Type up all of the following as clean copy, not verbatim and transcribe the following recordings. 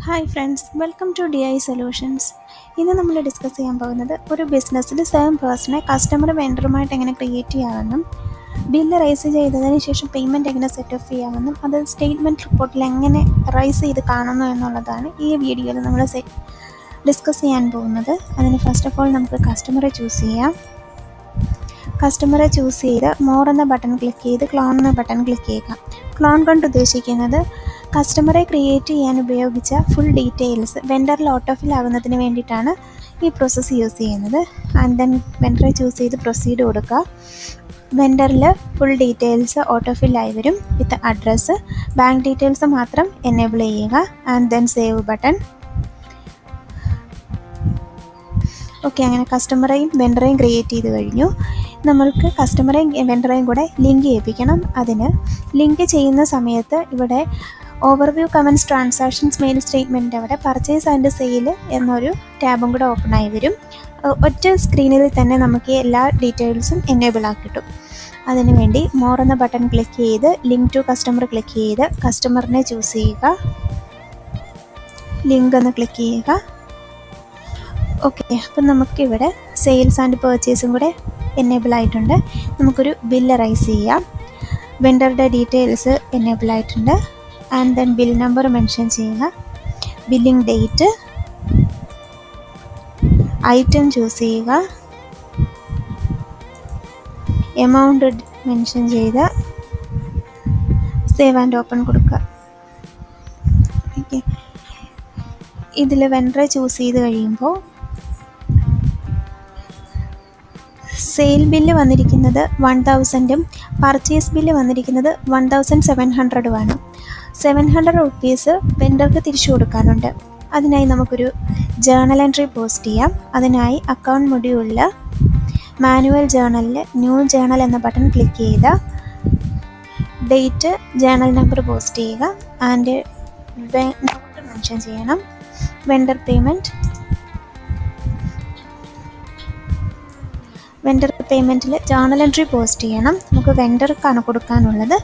Hi friends, welcome to DI solutions. ഇന്ന് നമ്മൾ discuss ചെയ്യാൻ പോകുന്നത് ഒരു ബിസിനസ്സിൽ സെയിം പേഴ്സണെ കസ്റ്റമർ വെണ്ടറുമായിട്ട് എങ്ങനെ ക്രിയേറ്റ് ചെയ്യാമെന്നും ബില്ല് റൈസ് ചെയ്തതിന് ശേഷം പേയ്മെൻറ്റ് എങ്ങനെ സെറ്റ് ഓഫ് ചെയ്യാമെന്നും അത് സ്റ്റേറ്റ്മെൻറ്റ് റിപ്പോർട്ടിൽ എങ്ങനെ റൈസ് ചെയ്ത് കാണുന്നു എന്നുള്ളതാണ് ഈ വീഡിയോയിൽ നമ്മൾ ഡിസ്കസ് ചെയ്യാൻ പോകുന്നത്. അതിന് ഫസ്റ്റ് ഓഫ് ഓൾ നമുക്ക് കസ്റ്റമറെ ചൂസ് ചെയ്യാം. കസ്റ്റമറെ ചൂസ് ചെയ്ത് മോർ എന്ന ബട്ടൺ ക്ലിക്ക് ചെയ്ത് ക്ലോൺ എന്ന ബട്ടൺ ക്ലിക്ക് ചെയ്യുക. ക്ലോൺ കൊണ്ട് ഉദ്ദേശിക്കുന്നത് കസ്റ്റമറെ ക്രിയേറ്റ് ചെയ്യാൻ ഉപയോഗിച്ച ഫുൾ ഡീറ്റെയിൽസ് വെണ്ടറിൽ ഓട്ടോഫിൽ ആവുന്നതിന് വേണ്ടിയിട്ടാണ് ഈ പ്രോസസ്സ് യൂസ് ചെയ്യുന്നത്. ആൻഡ് ദെൻ വെണ്ടറെ ചൂസ് ചെയ്ത് പ്രൊസീഡ് കൊടുക്കുക. വെണ്ടറിൽ ഫുൾ ഡീറ്റെയിൽസ് ഓട്ടോഫിൽ ആയി വരും വിത്ത് അഡ്രസ്സ്. ബാങ്ക് ഡീറ്റെയിൽസ് മാത്രം എനേബിൾ ചെയ്യുക. And then save button. Okay, അങ്ങനെ കസ്റ്റമറേയും വെണ്ടറേയും ക്രിയേറ്റ് ചെയ്ത് കഴിഞ്ഞു. നമ്മൾക്ക് കസ്റ്റമറേയും വെണ്ടറേയും കൂടെ ലിങ്ക് ചെയ്യിപ്പിക്കണം. അതിന് ലിങ്ക് ചെയ്യുന്ന സമയത്ത് ഇവിടെ overview comments transactions main statement അവിടെ പർച്ചേസ് ആൻഡ് സെയിൽ എന്നൊരു ടാബും കൂടെ ഓപ്പൺ ആയി വരും. ഒറ്റ സ്ക്രീനിൽ തന്നെ നമുക്ക് എല്ലാ ഡീറ്റെയിൽസും എനേബിൾ ആക്കി കിട്ടും. അതിനുവേണ്ടി മോർ എന്ന ബട്ടൺ ക്ലിക്ക് ചെയ്ത് ലിങ്ക് ടു കസ്റ്റമർ ക്ലിക്ക് ചെയ്ത് കസ്റ്റമറിനെ ചൂസ് ചെയ്യുക. ലിങ്ക് ഒന്ന് ക്ലിക്ക് ചെയ്യുക. ഓക്കെ, അപ്പം നമുക്കിവിടെ സെയിൽസ് ആൻഡ് പർച്ചേസും കൂടെ എനേബിൾ ആയിട്ടുണ്ട്. നമുക്കൊരു ബില്ല് റൈസ് ചെയ്യാം. വെണ്ടറുടെ ഡീറ്റെയിൽസ് എനേബിൾ ആയിട്ടുണ്ട്. And then bill number mention ചെയ്യുക. ബില്ലിംഗ് ഡേറ്റ്, ഐറ്റം ചൂസ് ചെയ്യുക. എമൗണ്ട് മെൻഷൻ ചെയ്ത് സേവ് ആൻഡ് ഓപ്പൺ കൊടുക്കുക. ഓക്കെ, ഇതിൽ വെണ്ടറെ ചൂസ് ചെയ്ത് കഴിയുമ്പോൾ സെയിൽ ബില്ല് വന്നിരിക്കുന്നത് 1000ഉം പർച്ചേസ് ബില്ല് വന്നിരിക്കുന്നത് 1700ഉമാണ്. 700 റുപ്പീസ് വെണ്ടർക്ക് തിരിച്ചു കൊടുക്കാനുണ്ട്. അതിനായി നമുക്കൊരു ജേണൽ എൻട്രി പോസ്റ്റ് ചെയ്യാം. അതിനായി അക്കൗണ്ട് മൊഡ്യൂളിൽ മാനുവൽ ജേണലിൽ ന്യൂ ജേണൽ എന്ന ബട്ടൺ ക്ലിക്ക് ചെയ്ത് ഡേറ്റ് ജേണൽ നമ്പർ പോസ്റ്റ് ചെയ്യുക. ആൻഡ് നോട്ട് മെൻഷൻ ചെയ്യണം. വെണ്ടർ പേയ്മെൻറ്റിൽ ജേണൽ എൻട്രി പോസ്റ്റ് ചെയ്യണം. നമുക്ക് വെണ്ടർക്കാണ് കൊടുക്കാനുള്ളത്.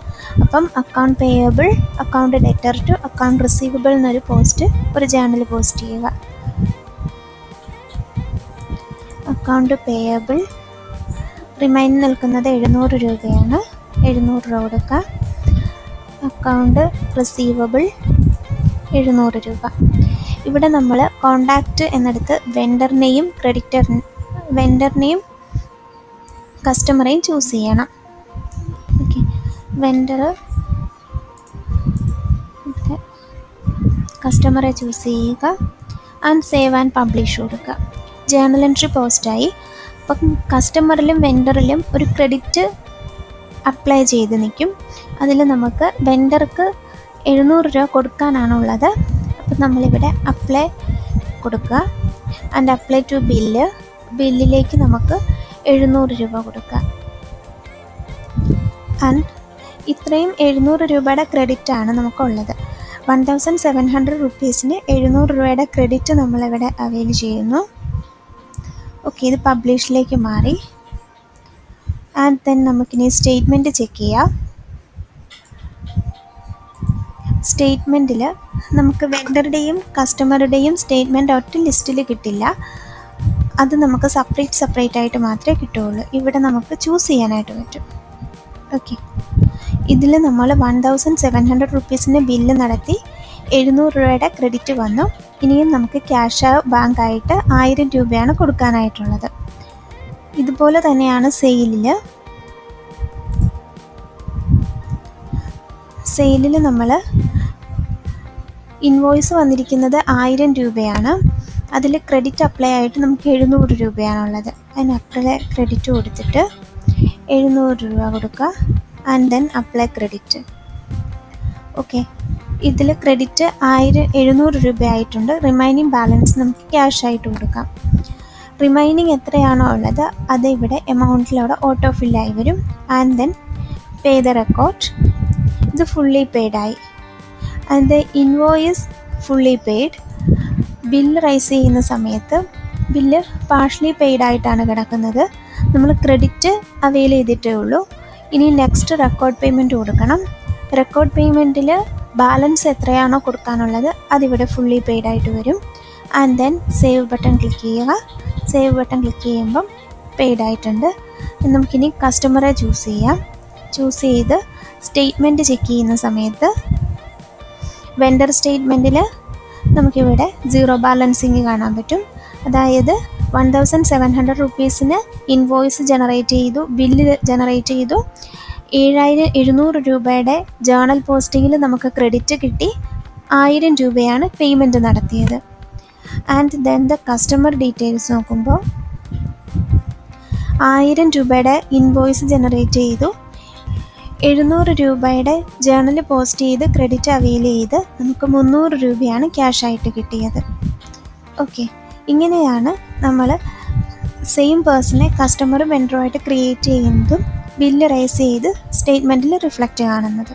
അപ്പം account payable, account debtor to account receivable എന്നൊരു ഒരു ജേണൽ പോസ്റ്റ് ചെയ്യുക. അക്കൗണ്ട് പേയബിൾ റിമൈൻ നിൽക്കുന്നത് 700 രൂപയാണ്. 700 രൂപ കൊടുക്കുക. അക്കൗണ്ട് റിസീവബിൾ 700 രൂപ. ഇവിടെ നമ്മൾ കോണ്ടാക്റ്റ് എന്നിടത്ത് വെണ്ടറിനെയും കസ്റ്റമറേയും ചൂസ് ചെയ്യണം. ഓക്കെ, വെണ്ടർ കസ്റ്റമറെ ചൂസ് ചെയ്യുക. ആൻഡ് സേവ് ആൻഡ് പബ്ലിഷ് കൊടുക്കുക. ജേണൽ എൻട്രി പോസ്റ്റായി. അപ്പം കസ്റ്റമറിലും വെണ്ടറിലും ഒരു ക്രെഡിറ്റ് അപ്ലൈ ചെയ്ത് നിൽക്കും. അതിൽ നമുക്ക് വെണ്ടർക്ക് 700 രൂപ കൊടുക്കാനാണുള്ളത്. അപ്പം നമ്മളിവിടെ അപ്ലൈ കൊടുക്കുക. ആൻഡ് അപ്ലൈ ടു ബില്ലിലേക്ക് നമുക്ക് 700 രൂപ കൊടുക്കുക. ആൻഡ് ഇത്രയും 700 രൂപയുടെ ക്രെഡിറ്റാണ് നമുക്കുള്ളത്. 1700 റുപ്പീസിന് 700 രൂപയുടെ ക്രെഡിറ്റ് നമ്മളിവിടെ അവൈൽ ചെയ്യുന്നു. ഓക്കെ, ഇത് പബ്ലിഷിലേക്ക് മാറി. ആൻഡ് ദെൻ നമുക്കിനി സ്റ്റേറ്റ്മെൻറ്റ് ചെക്ക് ചെയ്യാം. സ്റ്റേറ്റ്മെൻറ്റിൽ നമുക്ക് വെണ്ടറുടെയും കസ്റ്റമറുടെയും സ്റ്റേറ്റ്മെൻറ്റ് ഒറ്റ ലിസ്റ്റിൽ കിട്ടില്ല. അത് നമുക്ക് സെപ്പറേറ്റ് ആയിട്ട് മാത്രമേ കിട്ടുകയുള്ളൂ. ഇവിടെ നമുക്ക് ചൂസ് ചെയ്യാനായിട്ട് പറ്റും. ഓക്കെ, ഇതിൽ നമ്മൾ 1700 റുപ്പീസിൻ്റെ ബില്ല് നടത്തി 700 രൂപയുടെ ക്രെഡിറ്റ് വന്നു. ഇനിയും നമുക്ക് ക്യാഷ് ബാങ്ക് ആയിട്ട് 1000 രൂപയാണ് കൊടുക്കാനായിട്ടുള്ളത്. ഇതുപോലെ തന്നെയാണ് സെയിലിൽ നമ്മൾ ഇൻവോയ്സ് വന്നിരിക്കുന്നത് 1000 രൂപയാണ്. അതിൽ ക്രെഡിറ്റ് അപ്ലൈ ആയിട്ട് നമുക്ക് 700 രൂപയാണുള്ളത്. അതിന് അപ്ലൈ ക്രെഡിറ്റ് കൊടുത്തിട്ട് 700 രൂപ കൊടുക്കുക. And then apply credit. Okay, ഇതിൽ ക്രെഡിറ്റ് 700 രൂപ ആയിട്ടുണ്ട്. റിമൈനിങ് ബാലൻസ് നമുക്ക് ക്യാഷ് ആയിട്ട് കൊടുക്കാം. റിമൈനിങ് എത്രയാണോ ഉള്ളത് അത് ഇവിടെ എമൗണ്ടിലൂടെ ഓട്ടോ ഫില്ലായി വരും. And then pay the record. ഇത് ഫുള്ളി പെയ്ഡായി. And the invoice fully paid. Bill raise ചെയ്യുന്ന സമയത്ത് ബില്ല് പാർഷ്യലി പെയ്ഡായിട്ടാണ് കിടക്കുന്നത്. നമ്മൾ ക്രെഡിറ്റ് അവൈൽ ചെയ്തിട്ടേ ഉള്ളൂ. ഇനി നെക്സ്റ്റ് റെക്കോർഡ് പേയ്മെൻറ്റ് കൊടുക്കണം. റെക്കോർഡ് പേയ്മെൻറ്റിൽ ബാലൻസ് എത്രയാണോ കൊടുക്കാനുള്ളത് അതിവിടെ ഫുള്ളി പെയ്ഡ് ആയിട്ട് വരും. And then save button click ചെയ്യുക. സേവ് ബട്ടൺ ക്ലിക്ക് ചെയ്യുമ്പം പെയ്ഡ് ആയിട്ടുണ്ട്. നമുക്കിനി കസ്റ്റമറെ ചൂസ് ചെയ്യാം. ചൂസ് ചെയ്ത് സ്റ്റേറ്റ്മെൻറ്റ് ചെക്ക് ചെയ്യുന്ന സമയത്ത് വെൻഡർ സ്റ്റേറ്റ്മെൻറ്റിൽ നമുക്കിവിടെ സീറോ ബാലൻസിങ് കാണാൻ പറ്റും. അതായത് 1700 റുപ്പീസിന് ഇൻവോയ്സ് ജനറേറ്റ് ചെയ്തു, ബില്ല് ജനറേറ്റ് ചെയ്തു. 7700 രൂപയുടെ ജേണൽ പോസ്റ്റിങ്ങിൽ നമുക്ക് ക്രെഡിറ്റ് കിട്ടി. 1000 രൂപയാണ് പേയ്മെൻറ്റ് നടത്തിയത്. And then the customer details നോക്കുമ്പോൾ 1000 രൂപയുടെ ഇൻവോയ്സ് ജനറേറ്റ് ചെയ്തു, 700 രൂപയുടെ ജേണൽ പോസ്റ്റ് ചെയ്ത് ക്രെഡിറ്റ് അവെയിൽ ചെയ്ത് നമുക്ക് 300 രൂപയാണ് ക്യാഷായിട്ട് കിട്ടിയത്. ഓക്കെ, ഇങ്ങനെയാണ് നമ്മൾ സെയിം പേഴ്സണെ കസ്റ്റമറും വെൻഡറുമായിട്ട് ക്രിയേറ്റ് ചെയ്യുന്നതും ബില്ല് റൈസ് ചെയ്ത് സ്റ്റേറ്റ്മെൻറ്റിൽ റിഫ്ലക്റ്റ് കാണുന്നത്.